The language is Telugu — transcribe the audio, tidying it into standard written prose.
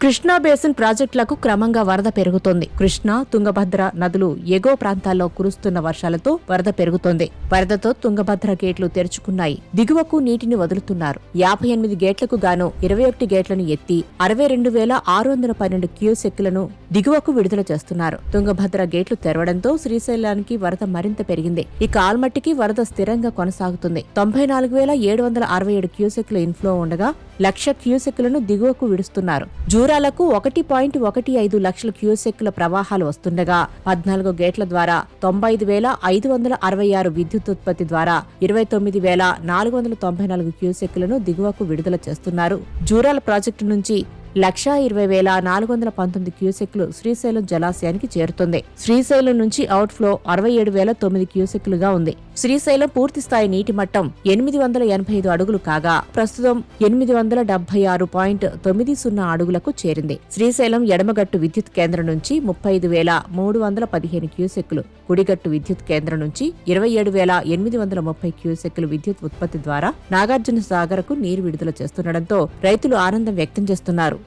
కృష్ణా బేసిన్ ప్రాజెక్టులకు క్రమంగా వరద పెరుగుతోంది. కృష్ణా, తుంగభద్ర నదులు ఎగువ ప్రాంతాల్లో కురుస్తున్న వర్షాలతో వరద పెరుగుతోంది. వరదతో తుంగభద్ర గేట్లు తెరుచుకున్నాయి. దిగువకు నీటిని వదులుతున్నారు. 58 గేట్లకు గాను 21 గేట్లను ఎత్తి 62,612 క్యూసెక్కులను దిగువకు విడుదల చేస్తున్నారు. తుంగభద్ర గేట్లు తెరవడంతో శ్రీశైలానికి వరద మరింత పెరిగింది. ఇక ఆల్మట్టికి వరద స్థిరంగా కొనసాగుతుంది. 94,767 క్యూసెక్కుల ఇన్ఫ్లో ఉండగా 1,00,000 క్యూసెక్కులను దిగువకు విడుస్తున్నారు. జూరాలకు 1.15 లక్షల క్యూసెక్కుల ప్రవాహాలు వస్తుండగా 14 గేట్ల ద్వారా 95,566 విద్యుత్ ఉత్పత్తి ద్వారా 29,494 క్యూసెక్కులను దిగువకు విడుదల చేస్తున్నారు. జూరాల ప్రాజెక్టు నుంచి 1,20,419 క్యూసెక్లు శ్రీశైలం జలాశయానికి చేరుతుంది. శ్రీశైలం నుంచి అవుట్ఫ్లో 67,009 క్యూసెక్లుగా ఉంది. శ్రీశైలం పూర్తిస్థాయి నీటి మట్టం 885 అడుగులు కాగా ప్రస్తుతం 876.90 అడుగులకు చేరింది. శ్రీశైలం ఎడమగట్టు విద్యుత్ కేంద్రం నుంచి 35,315 క్యూసెక్లు, కుడిగట్టు విద్యుత్ కేంద్రం నుంచి 27,830 క్యూసెక్లు విద్యుత్ ఉత్పత్తి ద్వారా నాగార్జున సాగర్కు నీరు విడుదల చేస్తుండటంతో రైతులు ఆనందం వ్యక్తం చేస్తున్నారు.